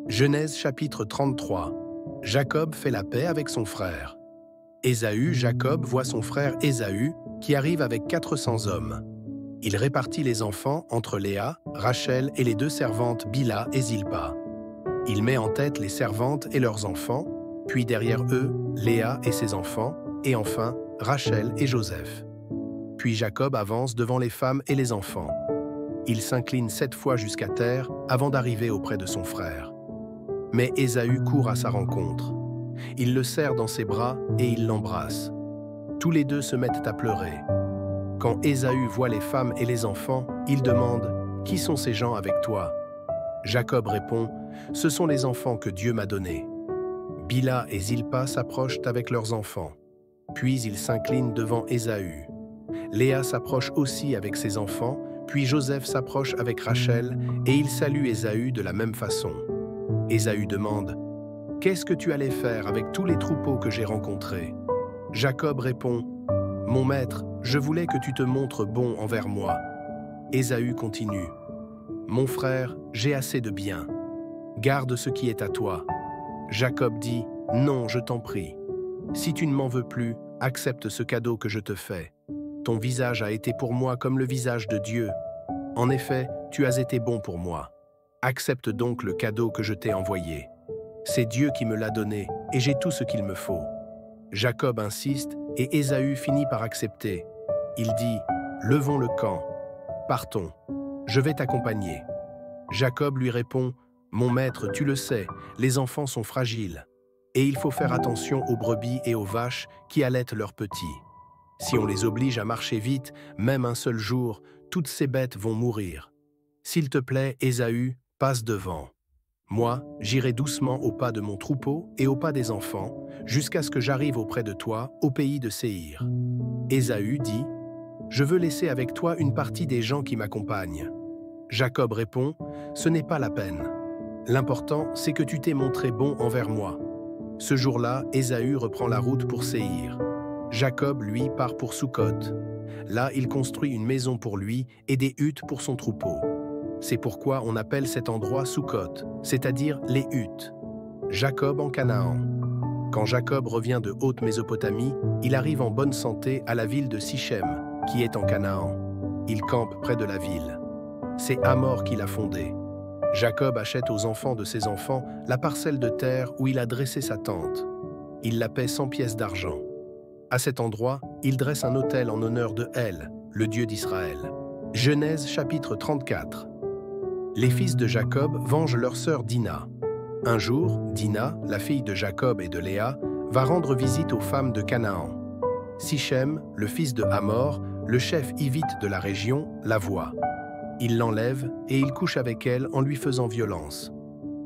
Genèse chapitre 33. Jacob fait la paix avec son frère. Ésaü, Jacob voit son frère Ésaü qui arrive avec 400 hommes. Il répartit les enfants entre Léa, Rachel et les deux servantes Bilha et Zilpa. Il met en tête les servantes et leurs enfants, puis derrière eux, Léa et ses enfants, et enfin Rachel et Joseph. Puis Jacob avance devant les femmes et les enfants. Il s'incline 7 fois jusqu'à terre avant d'arriver auprès de son frère. Mais Ésaü court à sa rencontre. Il le serre dans ses bras et il l'embrasse. Tous les deux se mettent à pleurer. Quand Ésaü voit les femmes et les enfants, il demande « Qui sont ces gens avec toi ?» Jacob répond « Ce sont les enfants que Dieu m'a donnés. » Bilha et Zilpa s'approchent avec leurs enfants. Puis ils s'inclinent devant Ésaü. Léa s'approche aussi avec ses enfants, puis Joseph s'approche avec Rachel et il salue Ésaü de la même façon. Ésaü demande « Qu'est-ce que tu allais faire avec tous les troupeaux que j'ai rencontrés ?» Jacob répond « Mon maître, je voulais que tu te montres bon envers moi. » Ésaü continue « Mon frère, j'ai assez de biens. Garde ce qui est à toi. » Jacob dit « Non, je t'en prie. Si tu ne m'en veux plus, accepte ce cadeau que je te fais. Ton visage a été pour moi comme le visage de Dieu. En effet, tu as été bon pour moi. Accepte donc le cadeau que je t'ai envoyé. C'est Dieu qui me l'a donné, et j'ai tout ce qu'il me faut. » Jacob insiste, et Ésaü finit par accepter. Il dit « Levons le camp. Partons. Je vais t'accompagner. » Jacob lui répond « Mon maître, tu le sais, les enfants sont fragiles, et il faut faire attention aux brebis et aux vaches qui allaitent leurs petits. Si on les oblige à marcher vite, même un seul jour, toutes ces bêtes vont mourir. S'il te plaît, Ésaü, passe devant. Moi, j'irai doucement au pas de mon troupeau et au pas des enfants, jusqu'à ce que j'arrive auprès de toi, au pays de Séhir. » Ésaü dit « Je veux laisser avec toi une partie des gens qui m'accompagnent. » Jacob répond « Ce n'est pas la peine. L'important, c'est que tu t'es montré bon envers moi. » Ce jour-là, Ésaü reprend la route pour Séhir. Jacob, lui, part pour Sukkot. Là, il construit une maison pour lui et des huttes pour son troupeau. C'est pourquoi on appelle cet endroit Sukkot, c'est-à-dire les huttes. Jacob en Canaan. Quand Jacob revient de Haute-Mésopotamie, il arrive en bonne santé à la ville de Sichem, qui est en Canaan. Il campe près de la ville. C'est Hamor qui l'a fondée. Jacob achète aux enfants de ses enfants la parcelle de terre où il a dressé sa tente. Il la paie 100 pièces d'argent. À cet endroit, il dresse un autel en honneur de El, le Dieu d'Israël. Genèse chapitre 34. Les fils de Jacob vengent leur sœur Dina. Un jour, Dina, la fille de Jacob et de Léa, va rendre visite aux femmes de Canaan. Sichem, le fils de Hamor, le chef hivite de la région, la voit. Il l'enlève et il couche avec elle en lui faisant violence.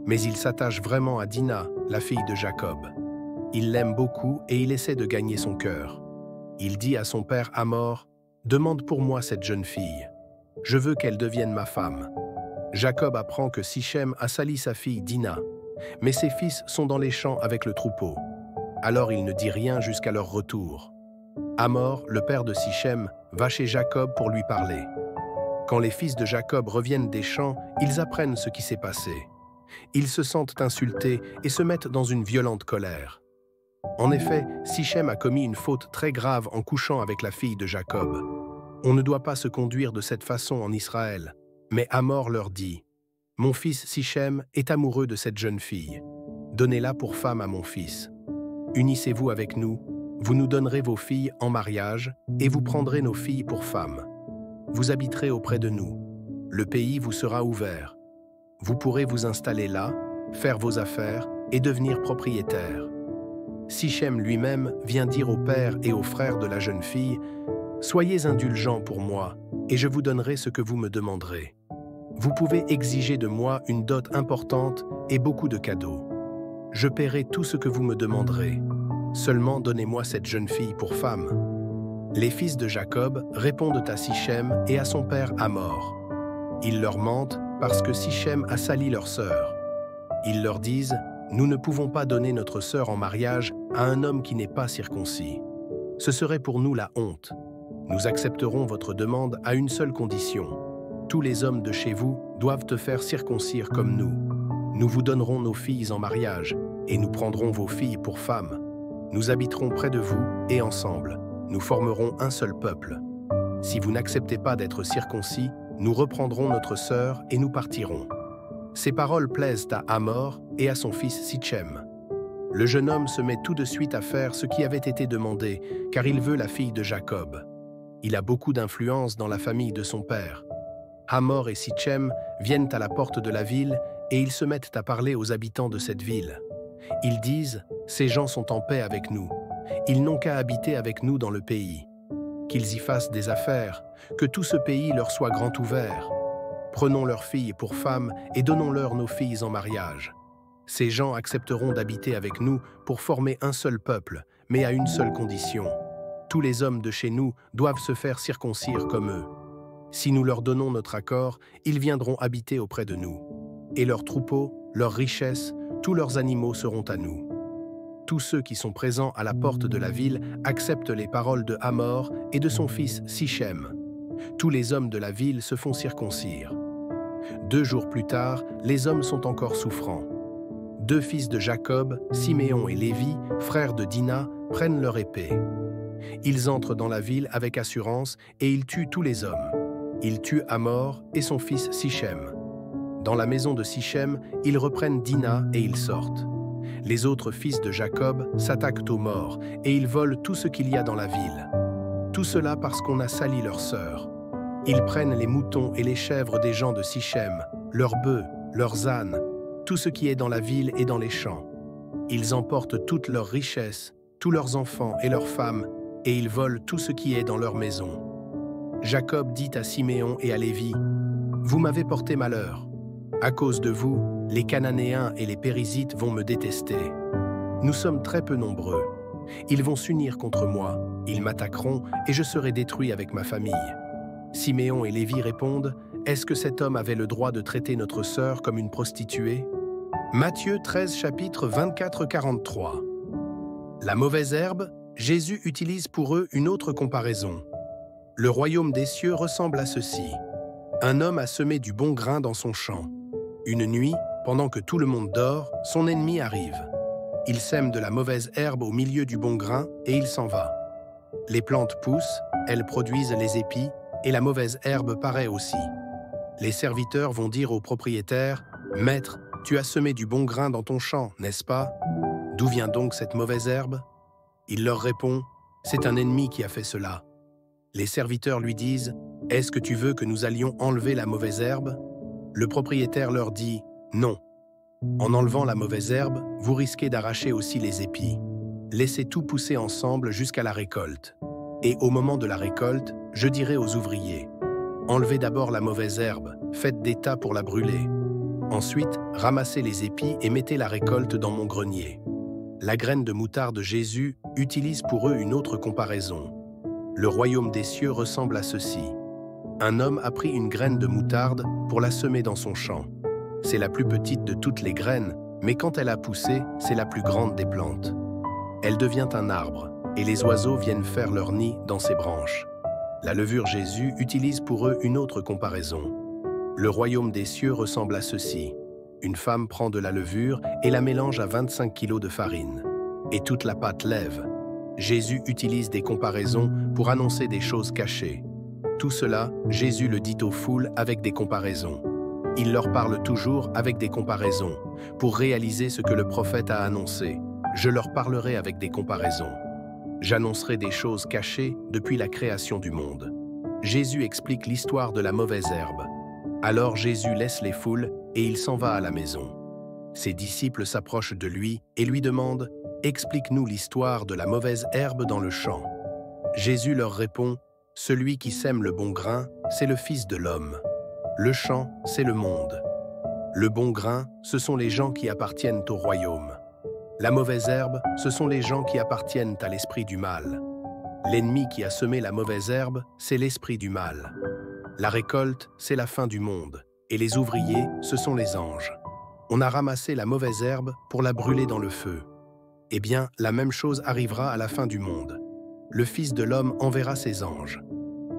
Mais il s'attache vraiment à Dina, la fille de Jacob. Il l'aime beaucoup et il essaie de gagner son cœur. Il dit à son père Hamor « Demande pour moi cette jeune fille. Je veux qu'elle devienne ma femme. » Jacob apprend que Sichem a sali sa fille Dina, mais ses fils sont dans les champs avec le troupeau. Alors il ne dit rien jusqu'à leur retour. Hamor, le père de Sichem, va chez Jacob pour lui parler. Quand les fils de Jacob reviennent des champs, ils apprennent ce qui s'est passé. Ils se sentent insultés et se mettent dans une violente colère. En effet, Sichem a commis une faute très grave en couchant avec la fille de Jacob. On ne doit pas se conduire de cette façon en Israël. Mais Hamor leur dit « Mon fils Sichem est amoureux de cette jeune fille. Donnez-la pour femme à mon fils. Unissez-vous avec nous, vous nous donnerez vos filles en mariage et vous prendrez nos filles pour femmes. Vous habiterez auprès de nous. Le pays vous sera ouvert. Vous pourrez vous installer là, faire vos affaires et devenir propriétaire. » Sichem lui-même vient dire au père et aux frères de la jeune fille « Soyez indulgents pour moi, et je vous donnerai ce que vous me demanderez. Vous pouvez exiger de moi une dot importante et beaucoup de cadeaux. Je paierai tout ce que vous me demanderez. Seulement donnez-moi cette jeune fille pour femme. » Les fils de Jacob répondent à Sichem et à son père Hamor. Ils leur mentent parce que Sichem a sali leur sœur. Ils leur disent « Nous ne pouvons pas donner notre sœur en mariage à un homme qui n'est pas circoncis. Ce serait pour nous la honte. Nous accepterons votre demande à une seule condition. Tous les hommes de chez vous doivent te faire circoncire comme nous. Nous vous donnerons nos filles en mariage, et nous prendrons vos filles pour femmes. Nous habiterons près de vous, et ensemble, nous formerons un seul peuple. Si vous n'acceptez pas d'être circoncis, nous reprendrons notre sœur et nous partirons. » Ces paroles plaisent à Hamor et à son fils Sichem. Le jeune homme se met tout de suite à faire ce qui avait été demandé, car il veut la fille de Jacob. Il a beaucoup d'influence dans la famille de son père. Hamor et Sichem viennent à la porte de la ville et ils se mettent à parler aux habitants de cette ville. Ils disent « Ces gens sont en paix avec nous. Ils n'ont qu'à habiter avec nous dans le pays. Qu'ils y fassent des affaires, que tout ce pays leur soit grand ouvert. Prenons leurs filles pour femmes et donnons-leur nos filles en mariage. Ces gens accepteront d'habiter avec nous pour former un seul peuple, mais à une seule condition. Tous les hommes de chez nous doivent se faire circoncire comme eux. Si nous leur donnons notre accord, ils viendront habiter auprès de nous. Et leurs troupeaux, leurs richesses, tous leurs animaux seront à nous. » Tous ceux qui sont présents à la porte de la ville acceptent les paroles de Hamor et de son fils Sichem. Tous les hommes de la ville se font circoncire. 2 jours plus tard, les hommes sont encore souffrants. 2 fils de Jacob, Siméon et Lévi, frères de Dina, prennent leur épée. Ils entrent dans la ville avec assurance et ils tuent tous les hommes. Ils tuent Hamor et son fils Sichem. Dans la maison de Sichem, ils reprennent Dina et ils sortent. Les autres fils de Jacob s'attaquent aux morts et ils volent tout ce qu'il y a dans la ville. Tout cela parce qu'on a sali leur sœur. Ils prennent les moutons et les chèvres des gens de Sichem, leurs bœufs, leurs ânes, tout ce qui est dans la ville et dans les champs. Ils emportent toutes leurs richesses, tous leurs enfants et leurs femmes, et ils volent tout ce qui est dans leur maison. Jacob dit à Siméon et à Lévi, « Vous m'avez porté malheur. À cause de vous, les Cananéens et les Périzites vont me détester. Nous sommes très peu nombreux. Ils vont s'unir contre moi, ils m'attaqueront et je serai détruit avec ma famille. » Siméon et Lévi répondent, « Est-ce que cet homme avait le droit de traiter notre sœur comme une prostituée ?» Matthieu 13, chapitre 24-43. La mauvaise herbe, Jésus utilise pour eux une autre comparaison. Le royaume des cieux ressemble à ceci. Un homme a semé du bon grain dans son champ. Une nuit, pendant que tout le monde dort, son ennemi arrive. Il sème de la mauvaise herbe au milieu du bon grain et il s'en va. Les plantes poussent, elles produisent les épis et la mauvaise herbe paraît aussi. Les serviteurs vont dire au propriétaire, « Maître, tu as semé du bon grain dans ton champ, n'est-ce pas? D'où vient donc cette mauvaise herbe ?» Il leur répond, « C'est un ennemi qui a fait cela. » Les serviteurs lui disent, « Est-ce que tu veux que nous allions enlever la mauvaise herbe ?» Le propriétaire leur dit, « Non. En enlevant la mauvaise herbe, vous risquez d'arracher aussi les épis. Laissez tout pousser ensemble jusqu'à la récolte. Et au moment de la récolte, je dirai aux ouvriers, « Enlevez d'abord la mauvaise herbe, faites des tas pour la brûler. Ensuite, ramassez les épis et mettez la récolte dans mon grenier. » La graine de moutarde de Jésus utilise pour eux une autre comparaison. Le royaume des cieux ressemble à ceci. Un homme a pris une graine de moutarde pour la semer dans son champ. C'est la plus petite de toutes les graines, mais quand elle a poussé, c'est la plus grande des plantes. Elle devient un arbre, et les oiseaux viennent faire leur nid dans ses branches. La levure Jésus utilise pour eux une autre comparaison. Le royaume des cieux ressemble à ceci. Une femme prend de la levure et la mélange à 25 kilos de farine. Et toute la pâte lève. Jésus utilise des comparaisons pour annoncer des choses cachées. Tout cela, Jésus le dit aux foules avec des comparaisons. Il leur parle toujours avec des comparaisons, pour réaliser ce que le prophète a annoncé. Je leur parlerai avec des comparaisons. J'annoncerai des choses cachées depuis la création du monde. Jésus explique l'histoire de la mauvaise herbe. Alors Jésus laisse les foules et il s'en va à la maison. Ses disciples s'approchent de lui et lui demandent « Explique-nous l'histoire de la mauvaise herbe dans le champ. » Jésus leur répond « Celui qui sème le bon grain, c'est le Fils de l'homme. Le champ, c'est le monde. Le bon grain, ce sont les gens qui appartiennent au royaume. La mauvaise herbe, ce sont les gens qui appartiennent à l'esprit du mal. L'ennemi qui a semé la mauvaise herbe, c'est l'esprit du mal. La récolte, c'est la fin du monde, et les ouvriers, ce sont les anges. On a ramassé la mauvaise herbe pour la brûler dans le feu. Eh bien, la même chose arrivera à la fin du monde. Le Fils de l'homme enverra ses anges.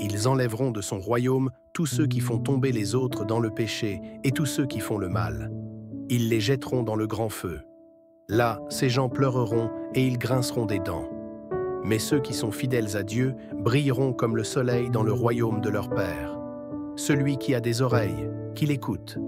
Ils enlèveront de son royaume tous ceux qui font tomber les autres dans le péché et tous ceux qui font le mal. Ils les jetteront dans le grand feu. Là, ces gens pleureront et ils grinceront des dents. Mais ceux qui sont fidèles à Dieu brilleront comme le soleil dans le royaume de leur Père. Celui qui a des oreilles, qu'il écoute.